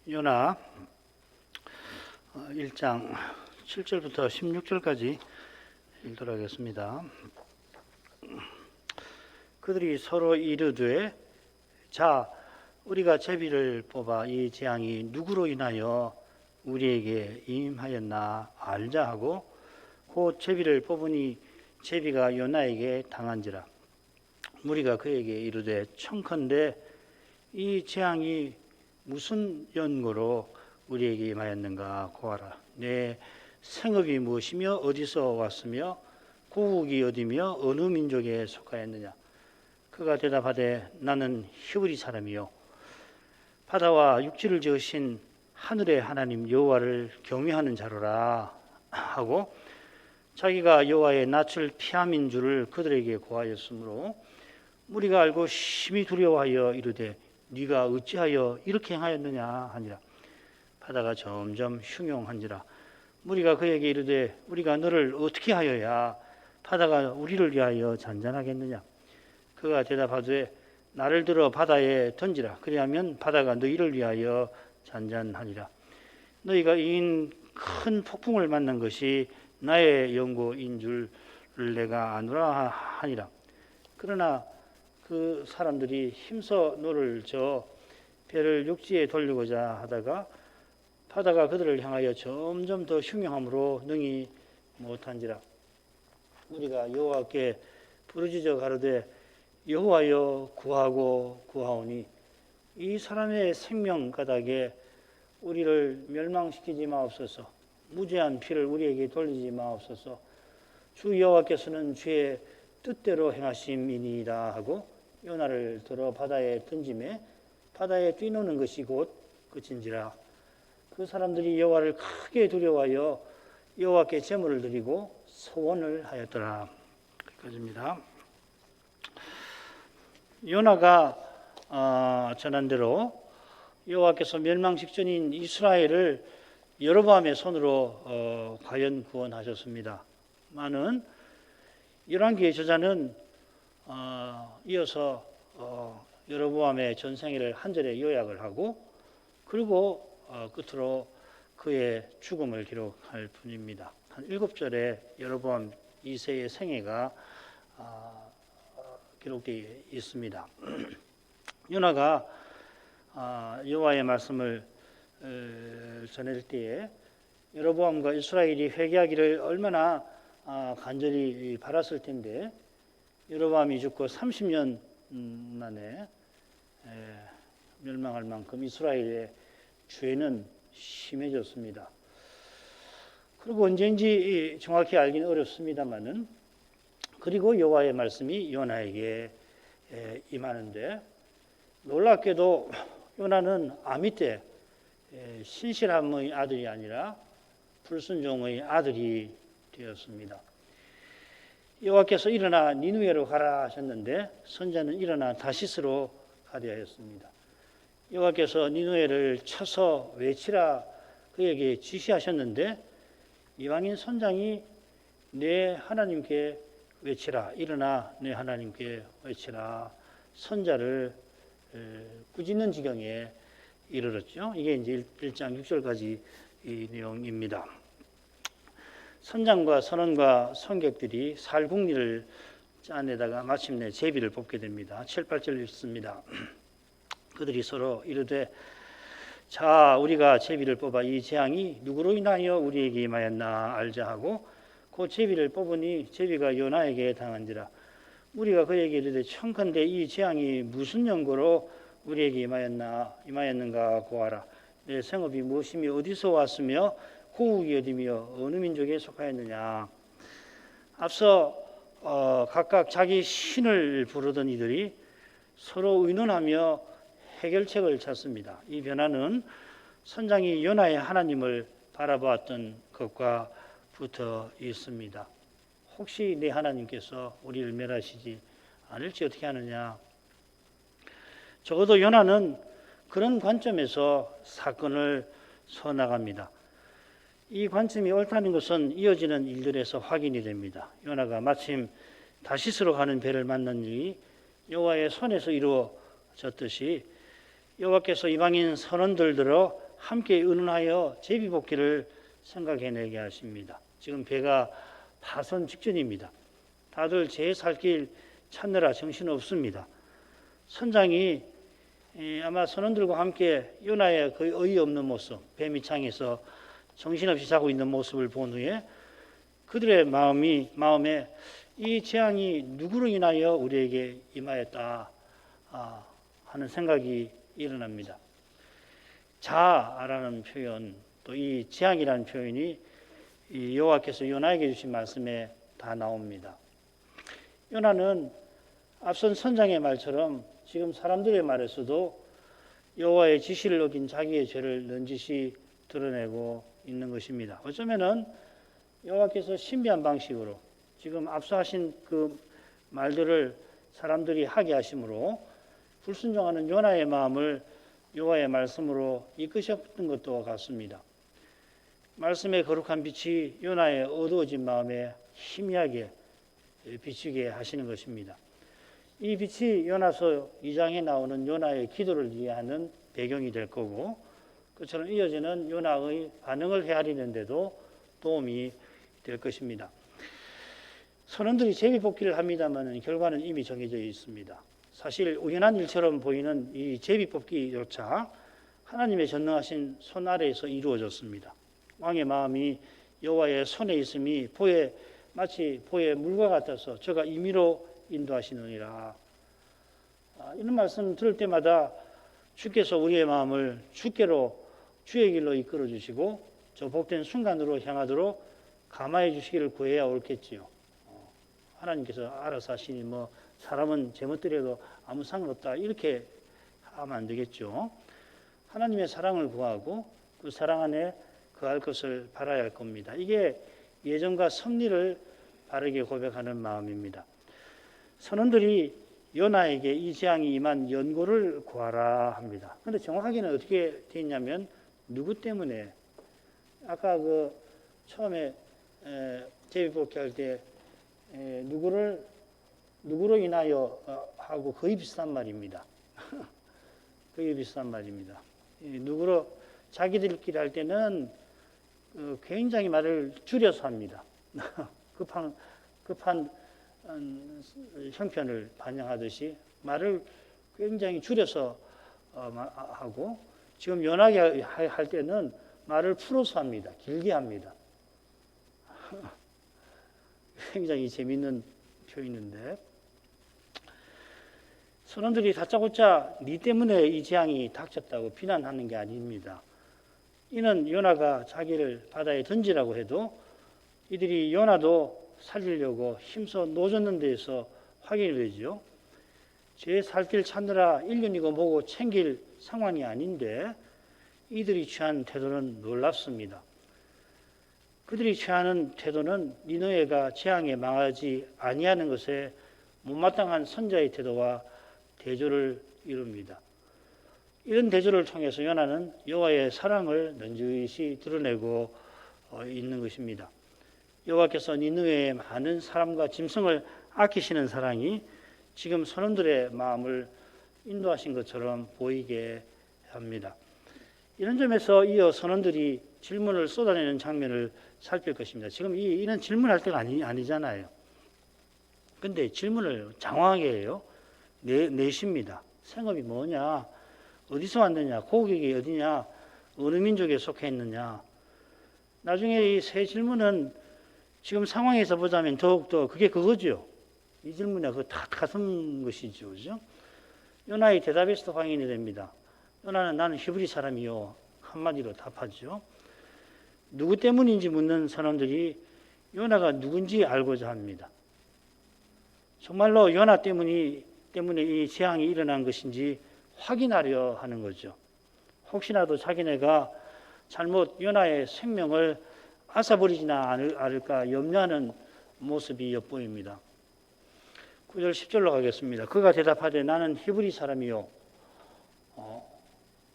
요나 1장 7절부터 16절까지 읽도록 하겠습니다. 그들이 서로 이르되 자 우리가 제비를 뽑아 이 재앙이 누구로 인하여 우리에게 임하였나 알자 하고 곧 제비를 뽑으니 제비가 요나에게 당한지라. 무리가 그에게 이르되 청컨대 이 재앙이 무슨 연고로 우리에게 임하였는가 고하라. 내 생업이 무엇이며 어디서 왔으며 고국이 어디며 어느 민족에 속하였느냐. 그가 대답하되 나는 히브리 사람이요 바다와 육지를 지으신 하늘의 하나님 여호와를 경외하는 자로라 하고 자기가 여호와의 낯을 피함인 줄을 그들에게 고하였으므로 무리가 알고 심히 두려워하여 이르되 네가 어찌하여 이렇게 행하였느냐 하니라. 바다가 점점 흉용한지라. 무리가 그에게 이르되 우리가 너를 어떻게 하여야 바다가 우리를 위하여 잔잔하겠느냐. 그가 대답하되 나를 들어 바다에 던지라. 그리하면 바다가 너희를 위하여 잔잔하니라. 너희가 이인 큰 폭풍을 만난 것이 나의 연고인 줄을 내가 아노라 하니라. 그러나 그 사람들이 힘써 노를 저어 배를 육지에 돌리고자 하다가 바다가 그들을 향하여 점점 더 흉흉함으로 능히 못한지라. 우리가 여호와께 부르짖어 가로되 여호와여 구하고 구하오니 이 사람의 생명 가닥에 우리를 멸망시키지 마옵소서. 무죄한 피를 우리에게 돌리지 마옵소서. 주 여호와께서는 주의 뜻대로 행하심이니이다 하고 요나를 들어 바다에 던짐에 바다에 뛰노는 것이 곧 그친지라. 그 사람들이 여호와를 크게 두려워하여 여호와께 제물을 드리고 소원을 하였더라. 여기까지입니다. 요나가 전한 대로 여호와께서 멸망 직전인 이스라엘을 여로보암의 손으로 과연 구원하셨습니다. 많은 열왕기의 저자는 이어서 여로보암의 전생애를 한 절에 요약을 하고 그리고 끝으로 그의 죽음을 기록할 뿐입니다. 한 7절에 여로보암 2세의 생애가 기록되어 있습니다. 요나가 여호와의 말씀을 전할 때에 여로보암과 이스라엘이 회개하기를 얼마나 간절히 바랐을 텐데 여로보암이 죽고 30년 만에 멸망할 만큼 이스라엘의 죄는 심해졌습니다. 그리고 언제인지 정확히 알기는 어렵습니다만은 그리고 여호와의 말씀이 요나에게 임하는데 놀랍게도 요나는 아미 때 신실함의 아들이 아니라 불순종의 아들이 되었습니다. 여호와께서 일어나 니느웨로 가라 하셨는데 선자는 일어나 다시스로 가려 하였습니다. 여호와께서 니느웨를 쳐서 외치라 그에게 지시하셨는데 이방인 선장이 내 하나님께 외치라 일어나 내 하나님께 외치라 선자를 꾸짖는 지경에 이르렀죠. 이게 이제 1장 6절까지 이 내용입니다. 선장과 선원과 선객들이 살궁리를 짜내다가 마침내 제비를 뽑게 됩니다. 7, 8절 읽습니다. 그들이 서로 이르되 자 우리가 제비를 뽑아 이 재앙이 누구로 인하여 우리에게 임하였나 알자 하고 그 제비를 뽑으니 제비가 요나에게 당한지라. 우리가 그에게 이르되 청컨대 이 재앙이 무슨 연고로 우리에게 임하였는가 고하라. 내 생업이 무엇이며 어디서 왔으며 고국이 어디며 어느 민족에 속하였느냐. 앞서 각각 자기 신을 부르던 이들이 서로 의논하며 해결책을 찾습니다. 이 변화는 선장이 요나의 하나님을 바라보았던 것과 붙어 있습니다. 혹시 내 하나님께서 우리를 멸하시지 않을지 어떻게 하느냐. 적어도 요나는 그런 관점에서 사건을 서나갑니다. 이 관점이 옳다는 것은 이어지는 일들에서 확인이 됩니다. 요나가 마침 다시스로 가는 배를 만난 일이 여호와의 손에서 이루어졌듯이 여호와께서 이방인 선원들 들어 함께 의논하여 제비뽑기를 생각해내게 하십니다. 지금 배가 파선 직전입니다. 다들 제 살 길 찾느라 정신없습니다. 선장이 아마 선원들과 함께 요나의 거의 어이없는 모습, 배 밑창에서 정신없이 자고 있는 모습을 본 후에 그들의 마음에 이 재앙이 누구로 인하여 우리에게 임하였다 하는 생각이 일어납니다. 자라는 표현, 또 이 재앙이라는 표현이 이 여호와께서 요나에게 주신 말씀에 다 나옵니다. 요나는 앞선 선장의 말처럼 지금 사람들의 말에서도 여호와의 지시를 어긴 자기의 죄를 넌지시 드러내고 있는 것입니다. 어쩌면은 여호와께서 신비한 방식으로 지금 앞서 하신 그 말들을 사람들이 하게 하심으로 불순종하는 요나의 마음을 여호와의 말씀으로 이끄셨던 것도 같습니다. 말씀의 거룩한 빛이 요나의 어두워진 마음에 희미하게 비추게 하시는 것입니다. 이 빛이 요나서 2장에 나오는 요나의 기도를 이해하는 배경이 될 거고, 그처럼 이어지는 요나의 반응을 헤아리는 데도 도움이 될 것입니다. 선원들이 제비뽑기를 합니다만 결과는 이미 정해져 있습니다. 사실 우연한 일처럼 보이는 이 제비뽑기조차 하나님의 전능하신 손 아래에서 이루어졌습니다. 왕의 마음이 여호와의 손에 있음이 마치 보의 물과 같아서 저가 임의로 인도하시느니라. 이런 말씀 들을 때마다 주께서 우리의 마음을 주의 길로 이끌어 주시고 저 복된 순간으로 향하도록 감화해 주시기를 구해야 옳겠지요. 하나님께서 알아서 하시니 사람은 제멋대로도 아무 상관없다 이렇게 하면 안 되겠죠. 하나님의 사랑을 구하고 그 사랑 안에 거할 것을 바라야 할 겁니다. 이게 예정과 섭리를 바르게 고백하는 마음입니다. 선원들이 요나에게 이 재앙이 임한 연고를 구하라 합니다. 그런데 정확하게는 어떻게 되어 있냐면 누구 때문에 아까 그 처음에 제비뽑기 할 때 누구로 인하여 하고 거의 비슷한 말입니다. 거의 비슷한 말입니다. 누구로 자기들끼리 할 때는 굉장히 말을 줄여서 합니다. 급한 형편을 반영하듯이 말을 굉장히 줄여서 하고, 지금 연하게 할 때는 말을 풀어서 합니다. 길게 합니다. 굉장히 재미있는 표현인데, 선원들이 다짜고짜 네 때문에 이 재앙이 닥쳤다고 비난하는 게 아닙니다. 이는 요나가 자기를 바다에 던지라고 해도 이들이 요나도 살리려고 힘써 노젓는 데에서 확인이 되죠. 제 살 길 찾느라 1년이고 뭐고 챙길 상황이 아닌데 이들이 취한 태도는 놀랍습니다. 그들이 취하는 태도는 니느웨가 재앙에 망하지 아니하는 것에 못마땅한 선자의 태도와 대조를 이룹니다. 이런 대조를 통해서 요나는 여호와의 사랑을 넌지시 드러내고 있는 것입니다. 여호와께서 니느웨의 많은 사람과 짐승을 아끼시는 사랑이 지금 선원들의 마음을 인도하신 것처럼 보이게 합니다. 이런 점에서 이어 선원들이 질문을 쏟아내는 장면을 살필 것입니다. 지금 이런 질문할 때가 아니잖아요. 근데 질문을 장황하게 해요. 내십니다. 생업이 뭐냐? 어디서 왔느냐? 고국이 어디냐? 어느 민족에 속해 있느냐? 나중에 이 세 질문은 지금 상황에서 보자면 더욱더 그게 그거죠. 이 질문에 그거 다 가슴 것이죠. 그죠? 요나의 대답에서도 확인이 됩니다. 요나는 나는 히브리 사람이요. 한마디로 답하죠. 누구 때문인지 묻는 사람들이 요나가 누군지 알고자 합니다. 정말로 요나 때문에 이 재앙이 일어난 것인지 확인하려 하는 거죠. 혹시라도 자기네가 잘못 요나의 생명을 앗아버리지나 않을까 염려하는 모습이 엿보입니다. 9절 10절로 가겠습니다. 그가 대답하되 나는 히브리 사람이요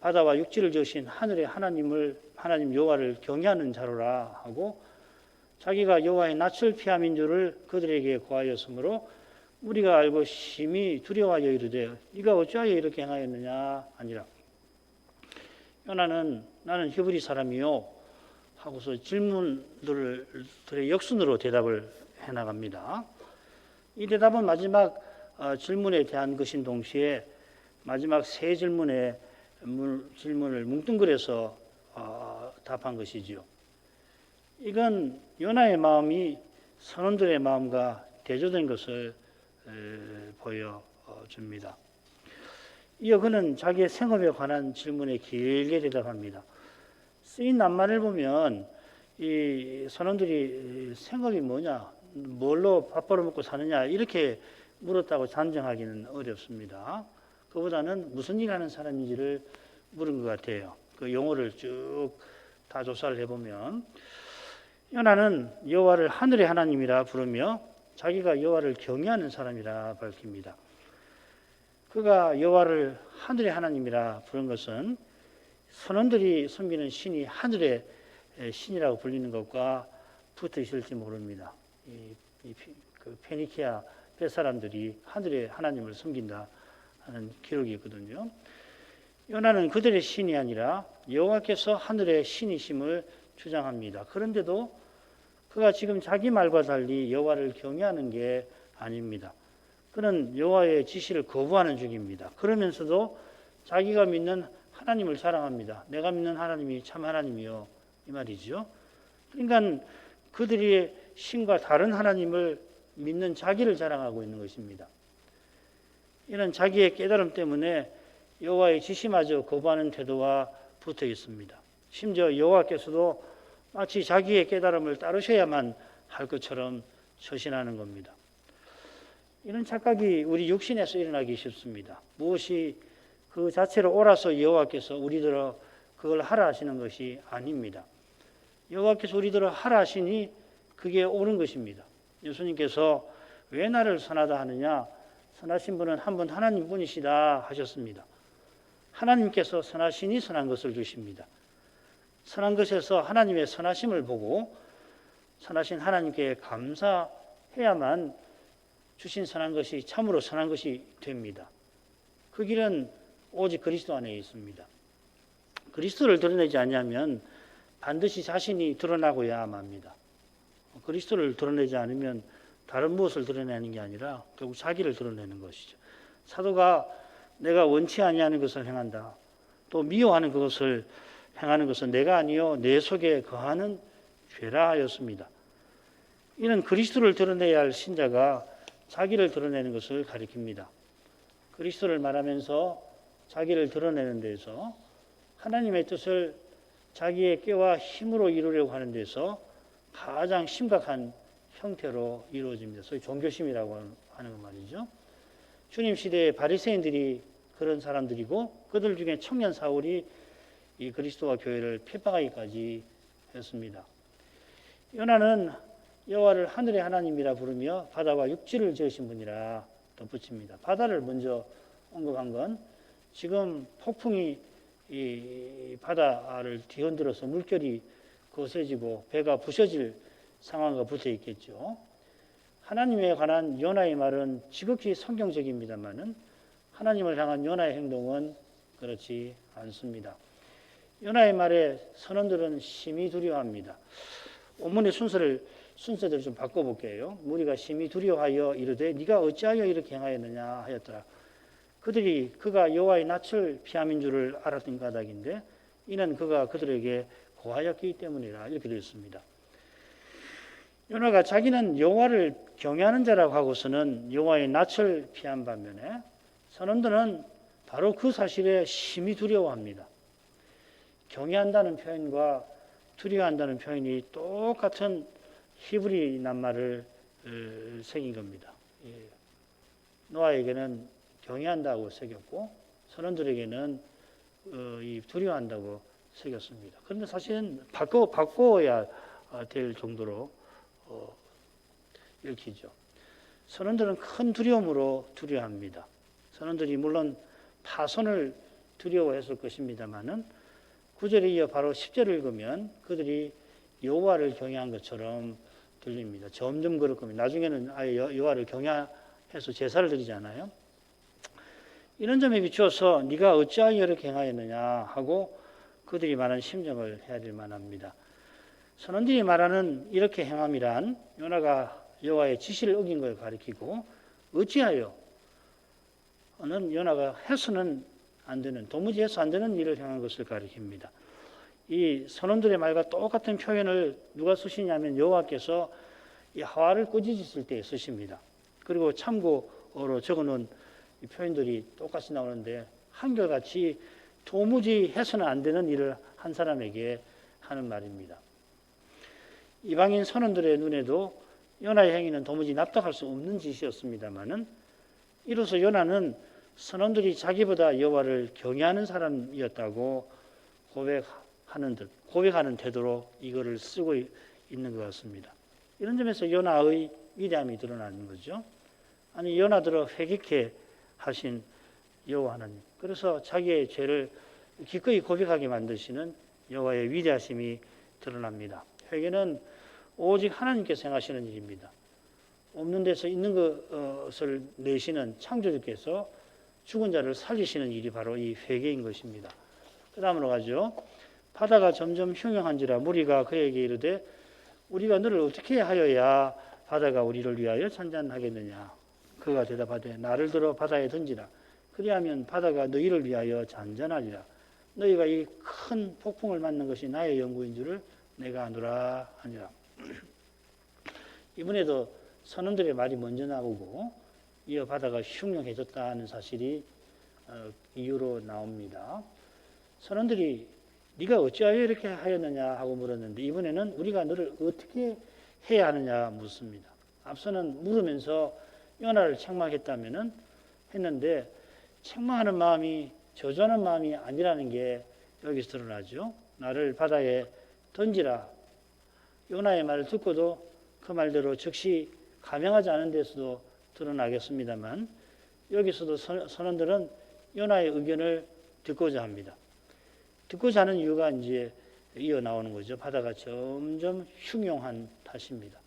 바다와 육지를 지으신 하늘의 하나님 여호와를 경외하는 자로라 하고, 자기가 여호와의 낯을 피함인 줄을 그들에게 고하였으므로 우리가 알고 심히 두려워하여 이르되 네가 어찌하여 이렇게 행하였느냐 하니라. 요나는 나는 히브리 사람이요 하고서 질문들의 역순으로 대답을 해나갑니다. 이 대답은 마지막 질문에 대한 것인 동시에 마지막 세 질문의 질문을 뭉뚱그려서 답한 것이지요. 이건 요나의 마음이 선원들의 마음과 대조된 것을 보여줍니다. 이어 그는 자기의 생업에 관한 질문에 길게 대답합니다. 쓰인 낱말을 보면 이 선원들이 생업이 뭐냐, 뭘로 밥 벌어먹고 사느냐 이렇게 물었다고 단정하기는 어렵습니다. 그보다는 무슨 일 하는 사람인지를 물은 것 같아요. 그 용어를 쭉 다 조사를 해보면 요나는 여호와를 하늘의 하나님이라 부르며 자기가 여호와를 경외하는 사람이라 밝힙니다. 그가 여호와를 하늘의 하나님이라 부른 것은 선원들이 섬기는 신이 하늘의 신이라고 불리는 것과 붙어 있을지 모릅니다. 그 페니키아 뱃사람들이 하늘의 하나님을 섬긴다 하는 기록이 있거든요. 요나는 그들의 신이 아니라 여호와께서 하늘의 신이심을 주장합니다. 그런데도 그가 지금 자기 말과 달리 여호와를 경외하는 게 아닙니다. 그는 여호와의 지시를 거부하는 중입니다. 그러면서도 자기가 믿는 하나님을 자랑합니다. 내가 믿는 하나님이 참 하나님이요 이 말이죠. 그러니까 그들이 신과 다른 하나님을 믿는 자기를 자랑하고 있는 것입니다. 이런 자기의 깨달음 때문에 여호와의 지시마저 거부하는 태도와 붙어 있습니다. 심지어 여호와께서도 마치 자기의 깨달음을 따르셔야만 할 것처럼 처신하는 겁니다. 이런 착각이 우리 육신에서 일어나기 쉽습니다. 무엇이 그 자체로 옳아서 여호와께서 우리들어 그걸 하라 하시는 것이 아닙니다. 여호와께서 우리들어 하라 하시니 그게 옳은 것입니다. 예수님께서 왜 나를 선하다 하느냐? 선하신 분은 한 분 하나님뿐이시다 하셨습니다. 하나님께서 선하시니 선한 것을 주십니다. 선한 것에서 하나님의 선하심을 보고 선하신 하나님께 감사해야만 주신 선한 것이 참으로 선한 것이 됩니다. 그 길은 오직 그리스도 안에 있습니다. 그리스도를 드러내지 않으면 반드시 자신이 드러나고야 합니다. 그리스도를 드러내지 않으면 다른 무엇을 드러내는 게 아니라 결국 자기를 드러내는 것이죠. 사도가 내가 원치 아니하는 것을 행한다. 또 미워하는 그것을 행하는 것은 내가 아니요 내 속에 거하는 죄라 하였습니다. 이는 그리스도를 드러내야 할 신자가 자기를 드러내는 것을 가리킵니다. 그리스도를 말하면서 자기를 드러내는 데서 하나님의 뜻을 자기의 꾀와 힘으로 이루려고 하는 데서 가장 심각한 형태로 이루어집니다. 소위 종교심이라고 하는 것 말이죠. 주님 시대의 바리새인들이 그런 사람들이고 그들 중에 청년 사울이 이 그리스도와 교회를 핍박하기까지 했습니다. 요나는 여호와를 하늘의 하나님이라 부르며 바다와 육지를 지으신 분이라 덧붙입니다. 바다를 먼저 언급한 건 지금 폭풍이 이 바다를 뒤흔들어서 물결이 거세지고 배가 부셔질 상황과 붙어 있겠죠. 하나님에 관한 요나의 말은 지극히 성경적입니다만은 하나님을 향한 요나의 행동은 그렇지 않습니다. 요나의 말에 선원들은 심히 두려워합니다. 원문의 순서대로 좀 바꿔볼게요. 무리가 심히 두려워하여 이르되 네가 어찌하여 이렇게 행하였느냐 하였더라. 그가 여호와의 낯을 피함인 줄을 알았던 까닭인데 이는 그가 그들에게 고하였기 때문이라 이렇게 되어 있습니다. 요나가 자기는 여호와를 경외하는 자라고 하고서는 여호와의 낯을 피한 반면에 선원들은 바로 그 사실에 심히 두려워합니다. 경외한다는 표현과 두려워한다는 표현이 똑같은 히브리 낱말을 새긴 겁니다. 노아에게는 경외한다고 새겼고 선원들에게는 이 두려워한다고 새겼습니다. 그런데 사실은 바꿔야 될 정도로 읽히죠. 선원들은 큰 두려움으로 두려워합니다. 선원들이 물론 파손을 두려워했을 것입니다만은 9절에 이어 바로 10절을 읽으면 그들이 여호와를 경외한 것처럼 들립니다. 점점 그럴 겁니다. 나중에는 아예 여호와를 경외해서 제사를 드리잖아요. 이런 점에 비추어서 네가 어찌하여 이렇게 행하였느냐 하고 그들이 말하는 심정을 헤아릴 만합니다. 선원들이 말하는 이렇게 행함이란 요나가 여호와의 지시를 어긴 걸 가리키고 어찌하여 는 요나가 해서는 안 되는, 도무지 해서 안 되는 일을 행한 것을 가리킵니다. 이 선원들의 말과 똑같은 표현을 누가 쓰시냐면 여호와께서 이 하와를 꾸짖으실 때 쓰십니다. 그리고 참고로 적어놓은 이 표현들이 똑같이 나오는데 한결같이 도무지 해서는 안 되는 일을 한 사람에게 하는 말입니다. 이방인 선원들의 눈에도 요나의 행위는 도무지 납득할 수 없는 짓이었습니다마는 이로써 요나는 선원들이 자기보다 여호와를 경외하는 사람이었다고 고백하는 태도로 이거를 쓰고 있는 것 같습니다. 이런 점에서 요나의 위대함이 드러나는 거죠. 아니 요나들을 회개케 하신 여호와 하나님, 그래서 자기의 죄를 기꺼이 고백하게 만드시는 여호와의 위대하심이 드러납니다. 회개는 오직 하나님께서 행하시는 일입니다. 없는 데서 있는 것을 내시는 창조주께서 죽은 자를 살리시는 일이 바로 이 회개인 것입니다. 그 다음으로 가죠. 바다가 점점 흉흉한지라 무리가 그에게 이르되 우리가 너를 어떻게 하여야 바다가 우리를 위하여 잔잔하겠느냐. 그가 대답하되 나를 들어 바다에 던지라. 그리하면 바다가 너희를 위하여 잔잔하리라. 너희가 이 큰 폭풍을 맞는 것이 나의 연구인 줄을 내가 아노라 하니라. 이번에도 선원들의 말이 먼저 나오고 이어 바다가 흉흉해졌다는 사실이 이유로 나옵니다. 선원들이 네가 어찌하여 이렇게 하였느냐 하고 물었는데 이번에는 우리가 너를 어떻게 해야 하느냐 묻습니다. 앞서는 물으면서 요나를 책망했다면은 했는데 책망하는 마음이 저주하는 마음이 아니라는 게 여기서 드러나죠. 나를 바다에 던지라. 요나의 말을 듣고도 그 말대로 즉시 감행하지 않은 데서도 드러나겠습니다만 여기서도 선원들은 요나의 의견을 듣고자 합니다. 듣고자 하는 이유가 이제 이어 나오는 거죠. 바다가 점점 흉흉한 탓입니다.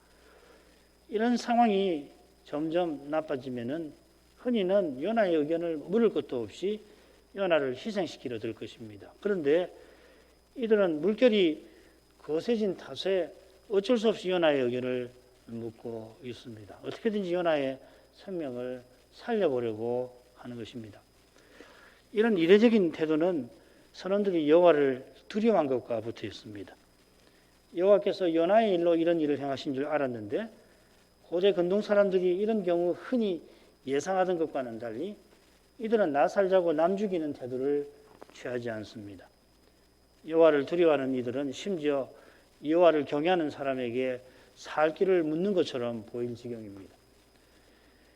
이런 상황이 점점 나빠지면은 흔히는 요나의 의견을 물을 것도 없이 요나를 희생시키려 들 것입니다. 그런데 이들은 물결이 거세진 탓에 어쩔 수 없이 요나의 의견을 묻고 있습니다. 어떻게든지 요나의 생명을 살려보려고 하는 것입니다. 이런 이례적인 태도는 선원들이 여호와를 두려워한 것과 붙어 있습니다. 여호와께서 요나의 일로 이런 일을 행하신 줄 알았는데 고대 근동 사람들이 이런 경우 흔히 예상하던 것과는 달리 이들은 나 살자고 남 죽이는 태도를 취하지 않습니다. 여호와를 두려워하는 이들은 심지어 여호와를 경외하는 사람에게 살 길을 묻는 것처럼 보일 지경입니다.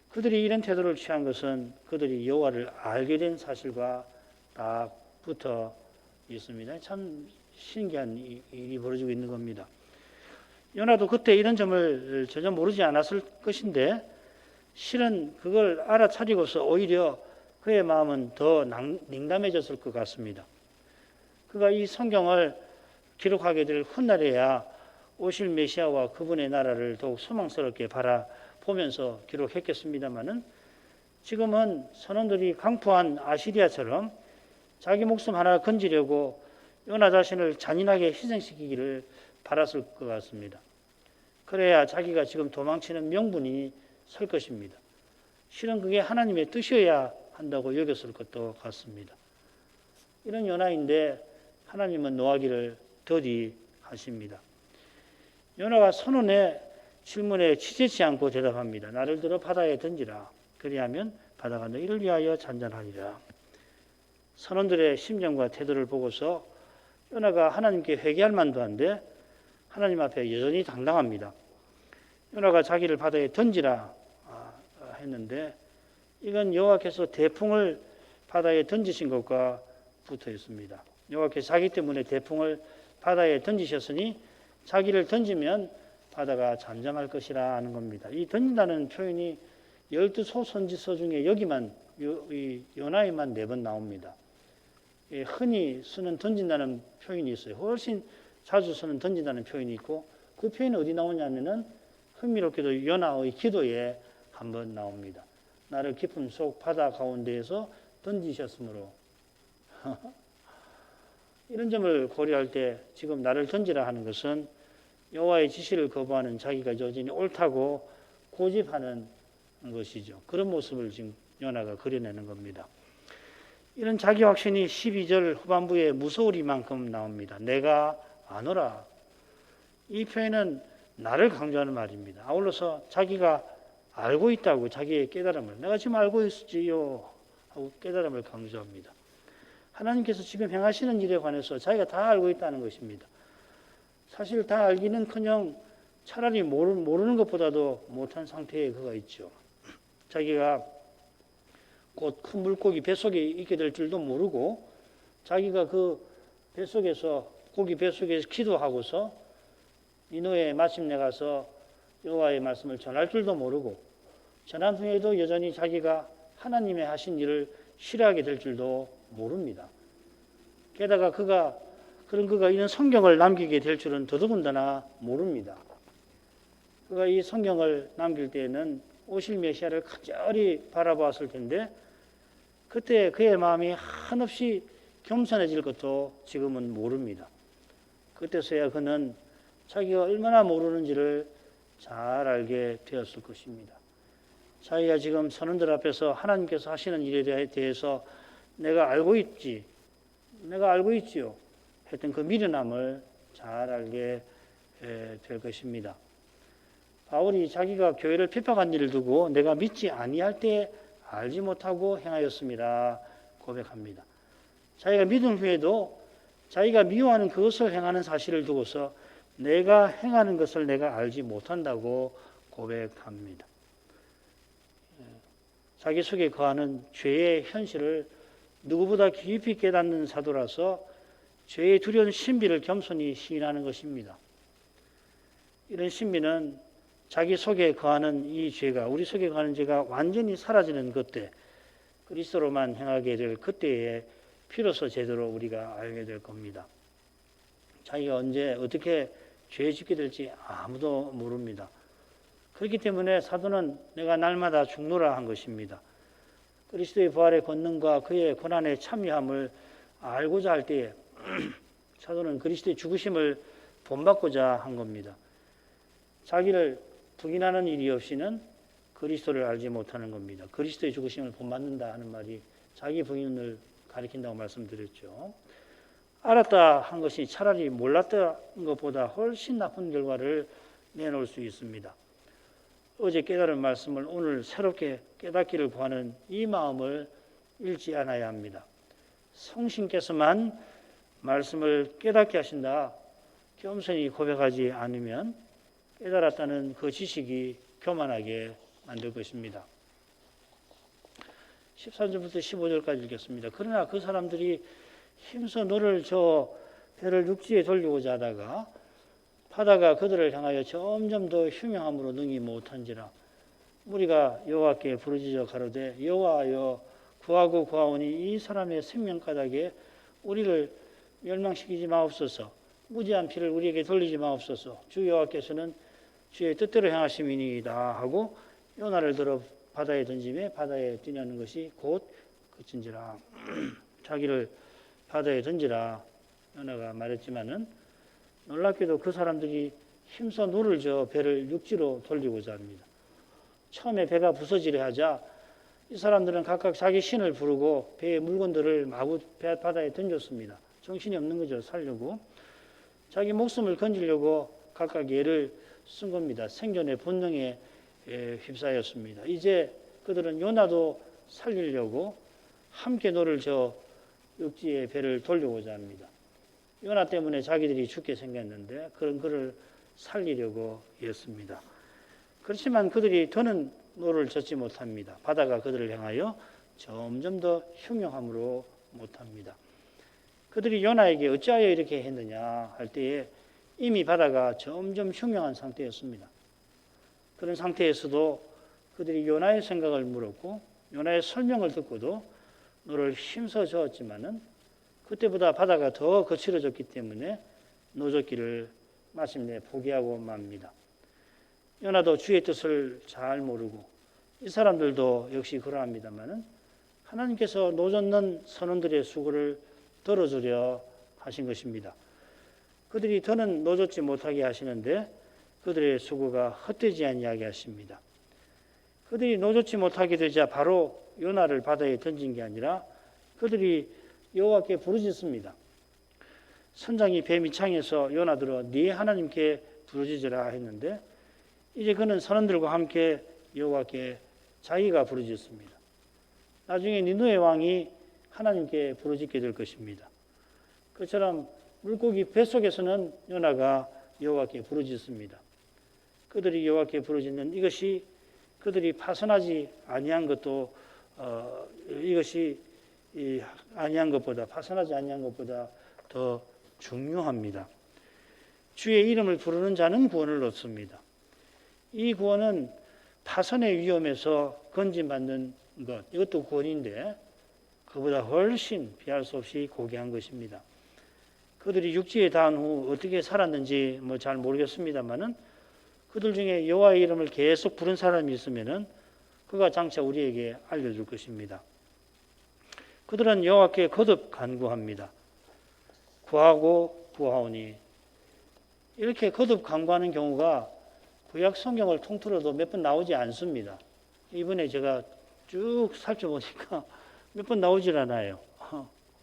그들이 이런 태도를 취한 것은 그들이 여호와를 알게 된 사실과 딱 붙어 있습니다. 참 신기한 일이 벌어지고 있는 겁니다. 요나도 그때 이런 점을 전혀 모르지 않았을 것인데 실은 그걸 알아차리고서 오히려 그의 마음은 더 냉담해졌을 것 같습니다. 그가 이 성경을 기록하게 될 훗날에야 오실 메시아와 그분의 나라를 더욱 소망스럽게 바라보면서 기록했겠습니다마는 지금은 선원들이 강포한 아시리아처럼 자기 목숨 하나 건지려고 요나 자신을 잔인하게 희생시키기를 바랐을 것 같습니다. 그래야 자기가 지금 도망치는 명분이 설 것입니다. 실은 그게 하나님의 뜻이어야 한다고 여겼을 것도 같습니다. 이런 요나인데 하나님은 노하기를 더디하십니다. 요나가 선원의 질문에 치재치 않고 대답합니다. 나를 들어 바다에 던지라. 그리하면 바다가 너희를 위하여 잔잔하리라. 선원들의 심정과 태도를 보고서 요나가 하나님께 회개할 만도 한데 하나님 앞에 여전히 당당합니다. 요나가 자기를 바다에 던지라 했는데 이건 여호와께서 대풍을 바다에 던지신 것과 붙어 있습니다. 여호와께서 자기 때문에 대풍을 바다에 던지셨으니 자기를 던지면 바다가 잠잠할 것이라 하는 겁니다. 이 던진다는 표현이 12소선지서 중에 여기만 이 요나에만 4번 나옵니다. 흔히 쓰는 던진다는 표현이 있어요. 훨씬 자주 쓰는 던진다는 표현이 있고 그 표현이 어디 나오냐면은 흥미롭게도 요나의 기도에 한번 나옵니다. 나를 깊은 속 바다 가운데에서 던지셨으므로 이런 점을 고려할 때 지금 나를 던지라 하는 것은 여호와의 지시를 거부하는 자기가 여전히 옳다고 고집하는 것이죠. 그런 모습을 지금 요나가 그려내는 겁니다. 이런 자기 확신이 12절 후반부에 무서우리만큼 나옵니다. 내가 아노라. 이 표현은 나를 강조하는 말입니다. 아울러서 자기가 알고 있다고 자기의 깨달음을 내가 지금 알고 있지요 하고 깨달음을 강조합니다. 하나님께서 지금 행하시는 일에 관해서 자기가 다 알고 있다는 것입니다. 사실 다 알기는커녕 차라리 모르는 것보다도 못한 상태에 그가 있죠. 자기가 곧 큰 물고기 뱃속에 있게 될 줄도 모르고 자기가 그 고기 뱃속에서 기도하고서 니느웨에 마침내 가서 여호와의 말씀을 전할 줄도 모르고 전한 후에도 여전히 자기가 하나님의 하신 일을 싫어하게 될 줄도 모릅니다. 게다가 그가 이런 성경을 남기게 될 줄은 더더군다나 모릅니다. 그가 이 성경을 남길 때에는 오실 메시아를 간절히 바라보았을 텐데 그때 그의 마음이 한없이 겸손해질 것도 지금은 모릅니다. 그때서야 그는 자기가 얼마나 모르는지를 잘 알게 되었을 것입니다. 자기가 지금 선원들 앞에서 하나님께서 하시는 일에 대해서 내가 알고 있지요 했던 그 미련함을 잘 알게 될 것입니다. 바울이 자기가 교회를 핍박한 일을 두고 내가 믿지 아니할 때 알지 못하고 행하였습니다 고백합니다. 자기가 믿은 후에도 자기가 미워하는 그것을 행하는 사실을 두고서 내가 행하는 것을 내가 알지 못한다고 고백합니다. 자기 속에 거하는 죄의 현실을 누구보다 깊이 깨닫는 사도라서 죄의 두려운 신비를 겸손히 시인하는 것입니다. 이런 신비는 자기 속에 거하는 이 죄가 우리 속에 거하는 죄가 완전히 사라지는 그때 그리스도로만 행하게 될 그때에 비로소 제대로 우리가 알게 될 겁니다. 자기가 언제 어떻게 죄 짓게 될지 아무도 모릅니다. 그렇기 때문에 사도는 내가 날마다 죽노라 한 것입니다. 그리스도의 부활의 권능과 그의 고난에 참여함을 알고자 할 때에 사도는 그리스도의 죽으심을 본받고자 한 겁니다. 자기를 부인하는 일이 없이는 그리스도를 알지 못하는 겁니다. 그리스도의 죽으심을 본받는다 하는 말이 자기 부인을 가리킨다고 말씀드렸죠. 알았다 한 것이 차라리 몰랐던 것보다 훨씬 나쁜 결과를 내놓을 수 있습니다. 어제 깨달은 말씀을 오늘 새롭게 깨닫기를 구하는 이 마음을 잃지 않아야 합니다. 성신께서만 말씀을 깨닫게 하신다. 겸손히 고백하지 않으면 깨달았다는 그 지식이 교만하게 만들 것입니다. 13절부터 15절까지 읽겠습니다. 그러나 그 사람들이 힘써 너를 저 배를 육지에 돌리고자 하다가 바다가 그들을 향하여 점점 더 흉흉함으로 능히 못한지라. 무리가 여호와께 부르짖어 가로되 여호와여 구하고 구하오니 이 사람의 생명가닥에 우리를 멸망시키지 마옵소서. 무지한 피를 우리에게 돌리지 마옵소서. 주 여호와께서는 주의 뜻대로 행하심이니이다 하고 요나를 들어 바다에 던지매 바다에 뛰냐는 것이 곧 그친지라. 자기를 바다에 던지라 요나가 말했지만은 놀랍게도 그 사람들이 힘써 노를 저어 배를 육지로 돌리고자 합니다. 처음에 배가 부서지려 하자 이 사람들은 각각 자기 신을 부르고 배의 물건들을 마구 바다에 던졌습니다. 정신이 없는 거죠. 살려고. 자기 목숨을 건지려고 각각 예를 쓴 겁니다. 생존의 본능에 휩싸였습니다. 이제 그들은 요나도 살리려고 함께 노를 저어 육지에 배를 돌리고자 합니다. 요나 때문에 자기들이 죽게 생겼는데 그런 그를 살리려고 했습니다. 그렇지만 그들이 더는 노를 젓지 못합니다. 바다가 그들을 향하여 점점 더 흉흉함으로 못합니다. 그들이 요나에게 어찌하여 이렇게 했느냐 할 때에 이미 바다가 점점 흉흉한 상태였습니다. 그런 상태에서도 그들이 요나의 생각을 물었고 요나의 설명을 듣고도 노를 힘써 저었지만은 그때보다 바다가 더 거칠어졌기 때문에 노젓기를 마침내 포기하고 맙니다. 요나도 주의 뜻을 잘 모르고 이 사람들도 역시 그러합니다만은 하나님께서 노젓는 선원들의 수고를 덜어주려 하신 것입니다. 그들이 더는 노젓지 못하게 하시는데 그들의 수고가 헛되지 아니하게 하십니다. 그들이 노젓지 못하게 되자 바로 요나를 바다에 던진 게 아니라 그들이 여호와께 부르짖습니다. 선장이 배 밑창에서 요나들어 네 하나님께 부르짖으라 했는데 이제 그는 선원들과 함께 여호와께 자기가 부르짖습니다. 나중에 니느웨 왕이 하나님께 부르짖게 될 것입니다. 그처럼 물고기 뱃속에서는 요나가 여호와께 부르짖습니다. 그들이 여호와께 부르짖는 이것이 그들이 파선하지 아니한 것도 이것이 파선하지 아니한 것보다 더 중요합니다. 주의 이름을 부르는 자는 구원을 얻습니다. 이 구원은 파선의 위험에서 건진받는 것, 이것도 구원인데 그보다 훨씬 비할 수 없이 고귀한 것입니다. 그들이 육지에 닿은 후 어떻게 살았는지 잘 모르겠습니다만은 그들 중에 여호와의 이름을 계속 부른 사람이 있으면은 그가 장차 우리에게 알려줄 것입니다. 그들은 여호와께 거듭 간구합니다. 구하고 구하오니 이렇게 거듭 간구하는 경우가 구약 성경을 통틀어도 몇 번 나오지 않습니다. 이번에 제가 쭉 살펴보니까 몇 번 나오질 않아요.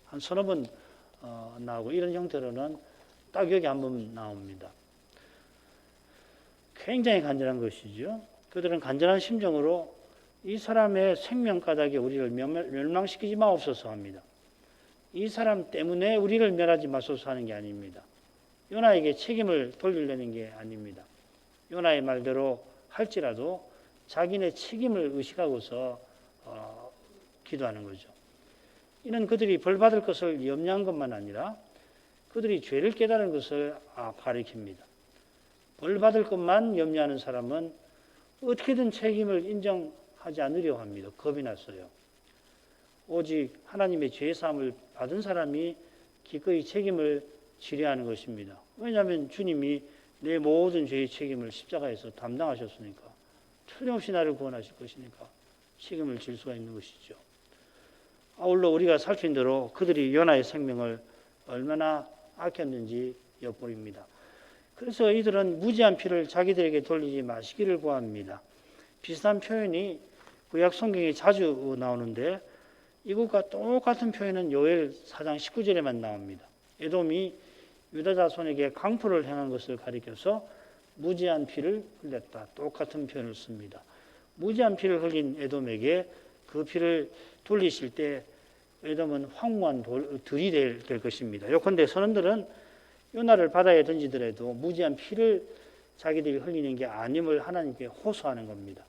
한 서너 번 나오고 이런 형태로는 딱 여기 한 번 나옵니다. 굉장히 간절한 것이죠. 그들은 간절한 심정으로 이 사람의 생명가닥에 우리를 멸망시키지 마옵소서 합니다. 이 사람 때문에 우리를 멸하지 마소서 하는 게 아닙니다. 요나에게 책임을 돌리려는 게 아닙니다. 요나의 말대로 할지라도 자기네 책임을 의식하고서 기도하는 거죠. 이는 그들이 벌받을 것을 염려한 것만 아니라 그들이 죄를 깨달은 것을 가리킵니다. 벌받을 것만 염려하는 사람은 어떻게든 책임을 인정하지 않으려 합니다. 겁이 났어요. 오직 하나님의 죄사함을 받은 사람이 기꺼이 책임을 지려 하는 것입니다. 왜냐하면 주님이 내 모든 죄의 책임을 십자가에서 담당하셨으니까, 틀림없이 나를 구원하실 것이니까 책임을 질 수가 있는 것이죠. 아울러 우리가 살핀 대로 그들이 요나의 생명을 얼마나 아꼈는지 엿보입니다. 그래서 이들은 무지한 피를 자기들에게 돌리지 마시기를 구합니다. 비슷한 표현이 구약 성경에 자주 나오는데 이것과 똑같은 표현은 요엘 4장 19절에만 나옵니다. 에돔이 유다 자손에게 강포를 행한 것을 가리켜서 무지한 피를 흘렸다. 똑같은 표현을 씁니다. 무지한 피를 흘린 에돔에게 그 피를 돌리실 때 에돔은 황무한 들이 될 것입니다. 요컨대 선원들은 요나를 바다에 던지더라도 무지한 피를 자기들이 흘리는 게 아님을 하나님께 호소하는 겁니다.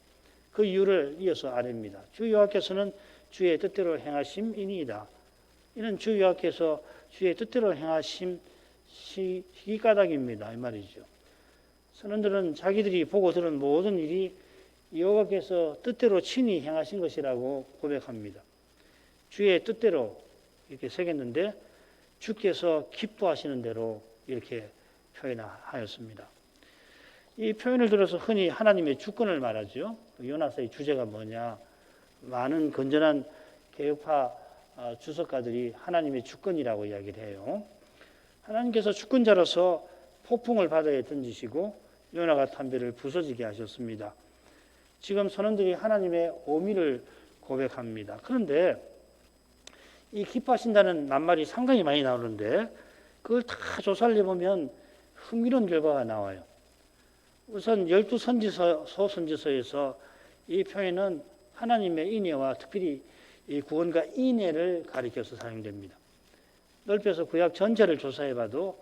그 이유를 이어서 아뢰입니다. 주 여호와께서는 주의 뜻대로 행하심이니이다. 이는 주 여호와께서 주의 뜻대로 행하심 시기까닭입니다. 이 말이죠. 선원들은 자기들이 보고 들은 모든 일이 여호와께서 뜻대로 친히 행하신 것이라고 고백합니다. 주의 뜻대로 이렇게 새겼는데 주께서 기뻐하시는 대로 이렇게 표현하였습니다. 이 표현을 들어서 흔히 하나님의 주권을 말하죠. 요나서의 주제가 뭐냐? 많은 건전한 개혁파 주석가들이 하나님의 주권이라고 이야기를 해요. 하나님께서 주권자로서 폭풍을 바다에 던지시고 요나가 탄 배를 부서지게 하셨습니다. 지금 선원들이 하나님의 오미를 고백합니다. 그런데 이 기뻐하신다는 낱말이 상당히 많이 나오는데 그걸 다 조사를 해보면 흥미로운 결과가 나와요. 우선 12선지서, 소선지서에서 이 표현은 하나님의 인애와 특별히 이 구원과 인애를 가리켜서 사용됩니다. 넓혀서 구약 전체를 조사해봐도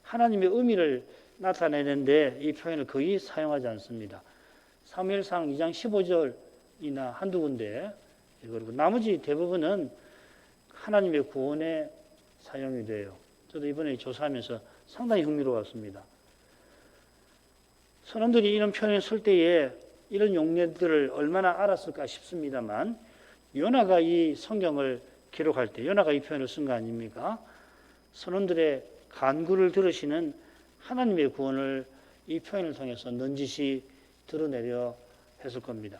하나님의 의미를 나타내는데 이 표현을 거의 사용하지 않습니다. 사무엘상 2장 15절이나 한두 군데, 그리고 나머지 대부분은 하나님의 구원에 사용이 돼요. 저도 이번에 조사하면서 상당히 흥미로웠습니다. 선원들이 이런 표현을 쓸 때에 이런 용례들을 얼마나 알았을까 싶습니다만 요나가 이 성경을 기록할 때 요나가 이 표현을 쓴 거 아닙니까? 선원들의 간구를 들으시는 하나님의 구원을 이 표현을 통해서 넌지시 드러내려 했을 겁니다.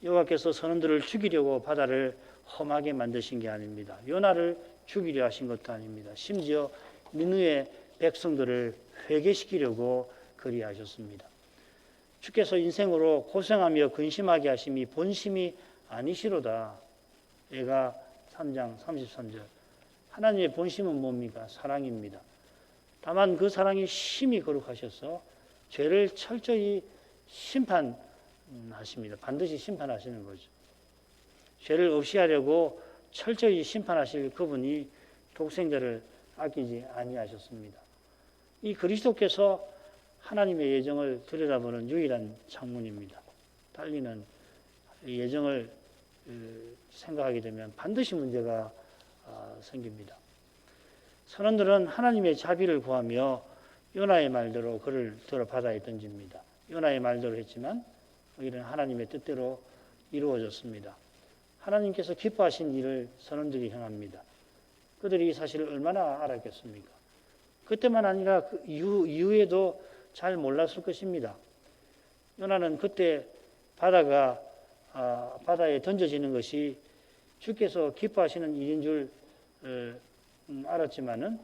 여호와께서 선원들을 죽이려고 바다를 험하게 만드신 게 아닙니다. 요나를 죽이려 하신 것도 아닙니다. 심지어 니느웨 백성들을 회개시키려고 그리하셨습니다. 주께서 인생으로 고생하며 근심하게 하심이 본심이 아니시로다. 예가 3장 33절. 하나님의 본심은 뭡니까? 사랑입니다. 다만 그 사랑이 심히 거룩하셔서 죄를 철저히 심판하십니다. 반드시 심판하시는 거죠. 죄를 없이 하려고 철저히 심판하실 그분이 독생자를 아끼지 아니하셨습니다. 이 그리스도께서 하나님의 예정을 들여다보는 유일한 창문입니다. 달리는 예정을 생각하게 되면 반드시 문제가 생깁니다. 선원들은 하나님의 자비를 구하며 요나의 말대로 그를 들어 바다에 던집니다. 요나의 말대로 했지만 이는 하나님의 뜻대로 이루어졌습니다. 하나님께서 기뻐하신 일을 선원들이 행합니다. 그들이 이 사실을 얼마나 알았겠습니까? 그때만 아니라 그 이후에도 잘 몰랐을 것입니다. 요나는 그때 바다에 던져지는 것이 주께서 기뻐하시는 일인 줄 알았지만은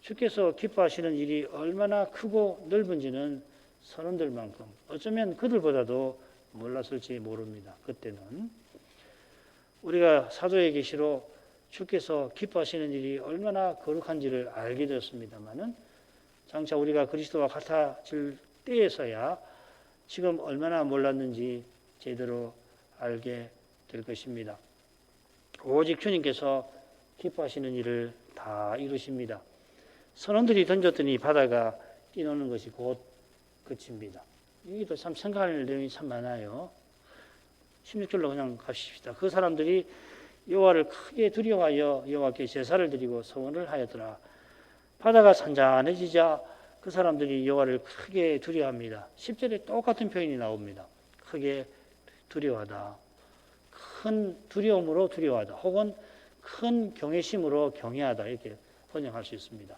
주께서 기뻐하시는 일이 얼마나 크고 넓은지는 선원들만큼 어쩌면 그들보다도 몰랐을지 모릅니다. 그때는 우리가 사도의 계시로 주께서 기뻐하시는 일이 얼마나 거룩한지를 알게 되었습니다마는 장차 우리가 그리스도와 같아질 때에서야 지금 얼마나 몰랐는지 제대로 알게 될 것입니다. 오직 주님께서 기뻐하시는 일을 다 이루십니다. 선원들이 던졌더니 바다가 뛰노는 것이 곧 그칩니다. 여기도 참 생각할 내용이 참 많아요. 16절로 그냥 가십시다. 그 사람들이 여호와를 크게 두려워하여 여호와께 제사를 드리고 서원을 하였더라. 바다가 산잔해지자 그 사람들이 여호와를 크게 두려워합니다. 10절에 똑같은 표현이 나옵니다. 크게 두려워하다. 큰 두려움으로 두려워하다. 혹은 큰 경외심으로 경외하다. 이렇게 번역할 수 있습니다.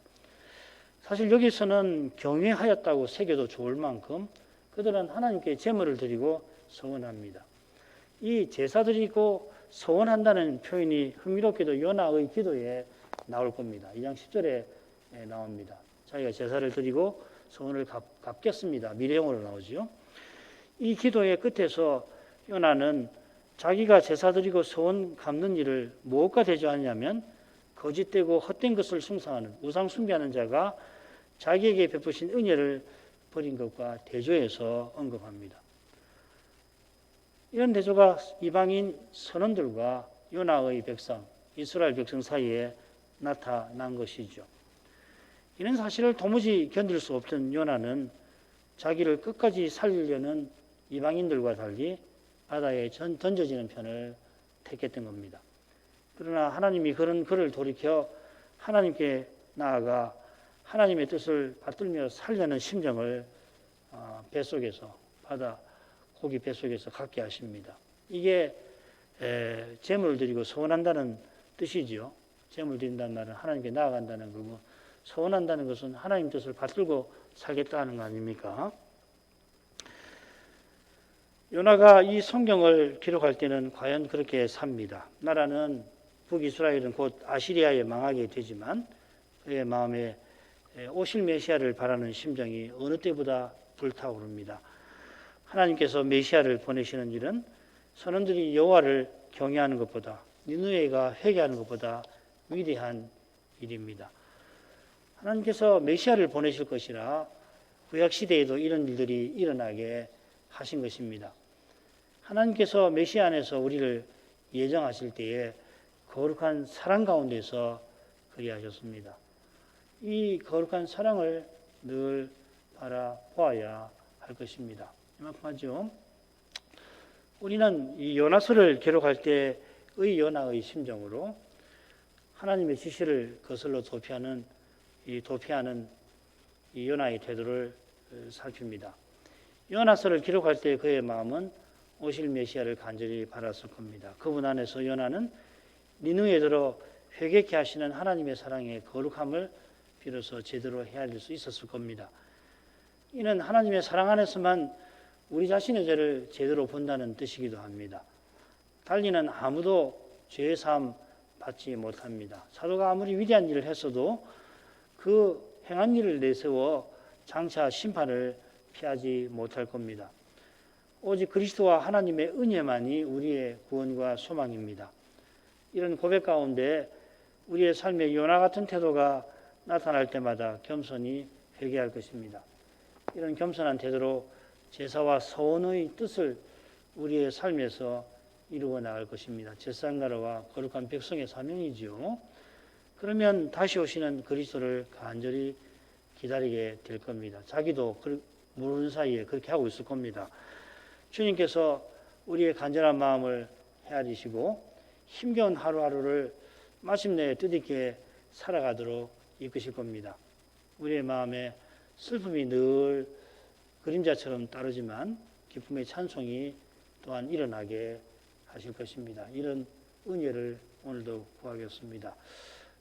사실 여기서는 경외하였다고 새겨도 좋을 만큼 그들은 하나님께 제물을 드리고 서원합니다. 이 제사 드리고 서원한다는 표현이 흥미롭게도 요나의 기도에 나올 겁니다. 2장 10절에 나옵니다. 자기가 제사를 드리고 서원을 갚겠습니다. 미래형으로 나오죠. 이 기도의 끝에서 요나는 자기가 제사 드리고 서원 갚는 일을 무엇과 대조하냐면 거짓되고 헛된 것을 숭상하는 우상 숭배하는 자가 자기에게 베푸신 은혜를 버린 것과 대조해서 언급합니다. 이런 대조가 이방인 선원들과 요나의 백성, 이스라엘 백성 사이에 나타난 것이죠. 이런 사실을 도무지 견딜 수 없던 요나는 자기를 끝까지 살리려는 이방인들과 달리 바다에 던져지는 편을 택했던 겁니다. 그러나 하나님이 그를 돌이켜 하나님께 나아가 하나님의 뜻을 받들며 살려는 심정을 고기 뱃속에서 갖게 하십니다. 이게 제물을 드리고 서원한다는 뜻이지요. 제물 드린다는 말은 하나님께 나아간다는 거고 서원한다는 것은 하나님 뜻을 받들고 살겠다는 거 아닙니까? 요나가 이 성경을 기록할 때는 과연 그렇게 삽니다. 나라는 북이스라엘은 곧 아시리아에 망하게 되지만 그의 마음에 오실 메시아를 바라는 심정이 어느 때보다 불타오릅니다. 하나님께서 메시아를 보내시는 일은 선원들이 여호와를 경외하는 것보다 니느웨가 회개하는 것보다 위대한 일입니다. 하나님께서 메시아를 보내실 것이라 구약 시대에도 이런 일들이 일어나게 하신 것입니다. 하나님께서 메시아 안에서 우리를 예정하실 때에 거룩한 사랑 가운데서 그리하셨습니다. 이 거룩한 사랑을 늘 바라보아야 할 것입니다. 이만큼 하죠. 우리는 이 요나서를 기록할 때의 요나의 심정으로 하나님의 지시를 거슬러 도피하는 이 요나의 태도를 살핍니다. 요나서를 기록할 때 그의 마음은 오실 메시아를 간절히 바랐을 겁니다. 그분 안에서 요나는 니느웨에 들어 회개케 하시는 하나님의 사랑의 거룩함을 비로소 제대로 헤아릴 수 있었을 겁니다. 이는 하나님의 사랑 안에서만 우리 자신의 죄를 제대로 본다는 뜻이기도 합니다. 달리는 아무도 죄의 사함 받지 못합니다. 사도가 아무리 위대한 일을 했어도 그 행한 일을 내세워 장차 심판을 피하지 못할 겁니다. 오직 그리스도와 하나님의 은혜만이 우리의 구원과 소망입니다. 이런 고백 가운데 우리의 삶에 요나 같은 태도가 나타날 때마다 겸손히 회개할 것입니다. 이런 겸손한 태도로 제사와 서원의 뜻을 우리의 삶에서 이루어 나갈 것입니다. 제사장나라와 거룩한 백성의 사명이지요. 그러면 다시 오시는 그리스도를 간절히 기다리게 될 겁니다. 자기도 모르는 사이에 그렇게 하고 있을 겁니다. 주님께서 우리의 간절한 마음을 헤아리시고 힘겨운 하루하루를 마침내 뜻있게 살아가도록 이끄실 겁니다. 우리의 마음에 슬픔이 늘 그림자처럼 따르지만 기쁨의 찬송이 또한 일어나게 하실 것입니다. 이런 은혜를 오늘도 구하겠습니다.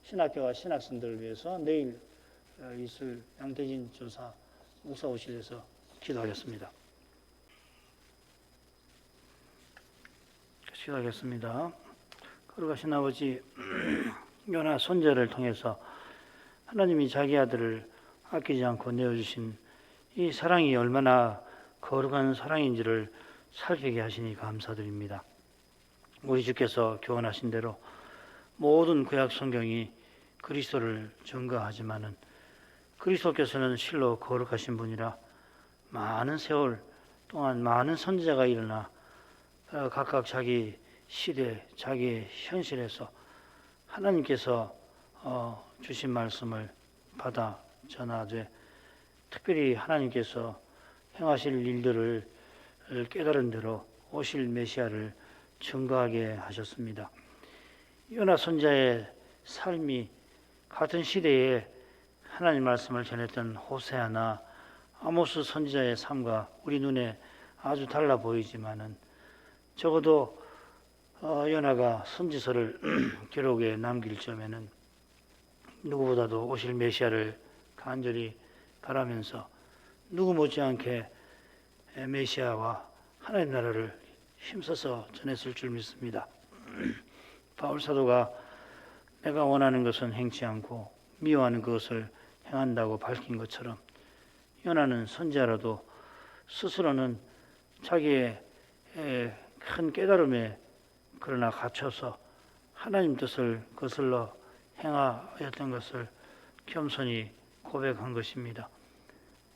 신학교와 신학생들을 위해서 내일 있을 양태진 조사 목사호실에서 기도하겠습니다. 기도하겠습니다. 거룩하신 아버지, 요나 손자를 통해서 하나님이 자기 아들을 아끼지 않고 내어주신 이 사랑이 얼마나 거룩한 사랑인지를 살피게 하시니 감사드립니다. 우리 주께서 교훈하신 대로 모든 구약 성경이 그리스도를 증거하지만은 그리스도께서는 실로 거룩하신 분이라 많은 세월 동안 많은 선지자가 일어나 각각 자기 시대, 자기 현실에서 하나님께서 주신 말씀을 받아 전하되 특별히 하나님께서 행하실 일들을 깨달은 대로 오실 메시아를 증거하게 하셨습니다. 요나 선자의 삶이 같은 시대에 하나님 말씀을 전했던 호세아나 아모스 선지자의 삶과 우리 눈에 아주 달라 보이지만은 적어도 요나가 선지서를 기록에 남길 점에는 누구보다도 오실 메시아를 간절히 바라면서 누구 못지않게 메시아와 하나님 나라를 힘써서 전했을 줄 믿습니다. 바울 사도가 내가 원하는 것은 행치 않고 미워하는 것을 행한다고 밝힌 것처럼 요나는 선지자라도 스스로는 자기의 큰 깨달음에 그러나 갇혀서 하나님 뜻을 거슬러 행하였던 것을 겸손히 고백한 것입니다.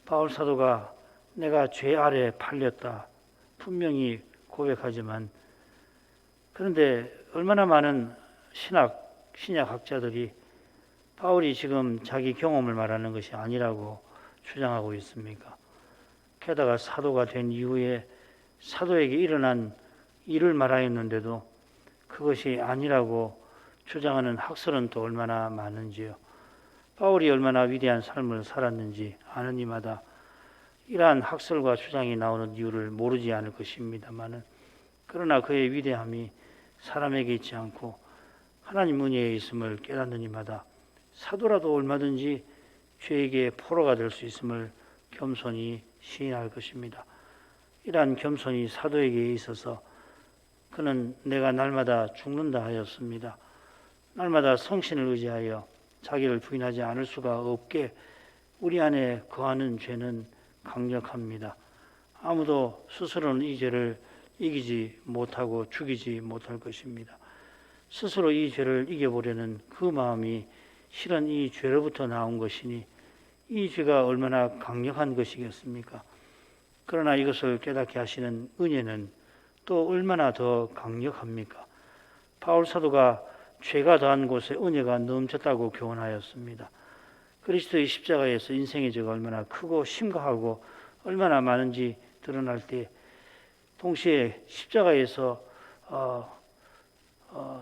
바울 사도가 내가 죄 아래 팔렸다 분명히 고백하지만 그런데 얼마나 많은 신약학자들이 바울이 지금 자기 경험을 말하는 것이 아니라고 주장하고 있습니까? 게다가 사도가 된 이후에 사도에게 일어난 일을 말하였는데도 그것이 아니라고 주장하는 학설은 또 얼마나 많은지요. 바울이 얼마나 위대한 삶을 살았는지 아는 이마다 이러한 학설과 주장이 나오는 이유를 모르지 않을 것입니다만은 그러나 그의 위대함이 사람에게 있지 않고 하나님 은혜에 있음을 깨닫는 이마다 사도라도 얼마든지 죄에게 포로가 될 수 있음을 겸손히 시인할 것입니다. 이러한 겸손이 사도에게 있어서 그는 내가 날마다 죽는다 하였습니다. 날마다 성신을 의지하여 자기를 부인하지 않을 수가 없게 우리 안에 거하는 죄는 강력합니다. 아무도 스스로는 이 죄를 이기지 못하고 죽이지 못할 것입니다. 스스로 이 죄를 이겨보려는 그 마음이 실은 이 죄로부터 나온 것이니 이 죄가 얼마나 강력한 것이겠습니까? 그러나 이것을 깨닫게 하시는 은혜는 또 얼마나 더 강력합니까? 바울 사도가 죄가 더한 곳에 은혜가 넘쳤다고 교훈하였습니다. 그리스도의 십자가에서 인생의 죄가 얼마나 크고 심각하고 얼마나 많은지 드러날 때 동시에 십자가에서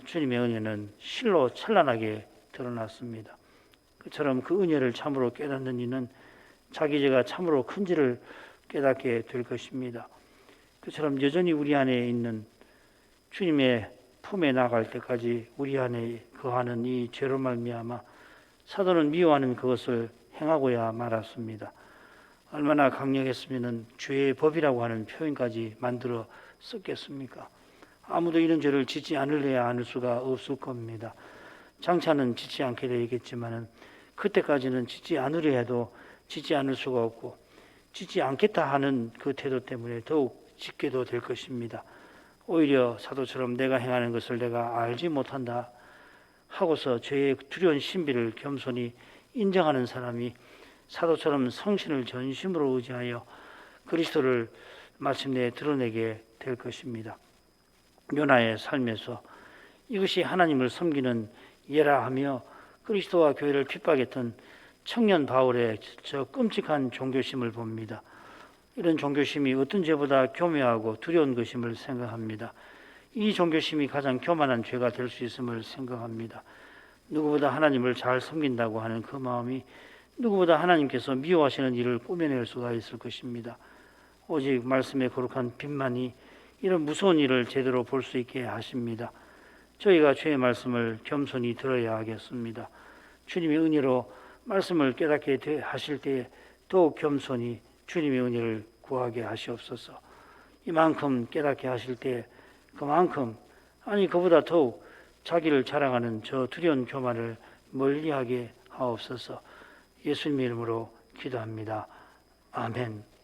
주님의 은혜는 실로 찬란하게 드러났습니다. 그처럼 그 은혜를 참으로 깨닫는 이는 자기 죄가 참으로 큰지를 깨닫게 될 것입니다. 그처럼 여전히 우리 안에 있는 주님의 품에 나갈 때까지 우리 안에 거하는 이 죄로 말미암아 사도는 미워하는 그것을 행하고야 말았습니다. 얼마나 강력했으면 죄의 법이라고 하는 표현까지 만들어 썼겠습니까? 아무도 이런 죄를 짓지 않으려야 않을 수가 없을 겁니다. 장차는 짓지 않게 되겠지만은 그때까지는 짓지 않으려 해도 짓지 않을 수가 없고 짓지 않겠다 하는 그 태도 때문에 더욱 짓게도 될 것입니다. 오히려 사도처럼 내가 행하는 것을 내가 알지 못한다 하고서 죄의 두려운 신비를 겸손히 인정하는 사람이 사도처럼 성신을 전심으로 의지하여 그리스도를 마침내 드러내게 될 것입니다. 요나의 삶에서 이것이 하나님을 섬기는 예라 하며 그리스도와 교회를 핍박했던 청년 바울의 저 끔찍한 종교심을 봅니다. 이런 종교심이 어떤 죄보다 교묘하고 두려운 것임을 생각합니다. 이 종교심이 가장 교만한 죄가 될 수 있음을 생각합니다. 누구보다 하나님을 잘 섬긴다고 하는 그 마음이 누구보다 하나님께서 미워하시는 일을 꾸며낼 수가 있을 것입니다. 오직 말씀의 거룩한 빛만이 이런 무서운 일을 제대로 볼 수 있게 하십니다. 저희가 주의 말씀을 겸손히 들어야 하겠습니다. 주님의 은혜로 말씀을 깨닫게 하실 때 더욱 겸손히 주님의 은혜를 구하게 하시옵소서. 이만큼 깨닫게 하실 때 그만큼 그보다 더욱 자기를 자랑하는 저 두려운 교만을 멀리하게 하옵소서. 예수님의 이름으로 기도합니다. 아멘.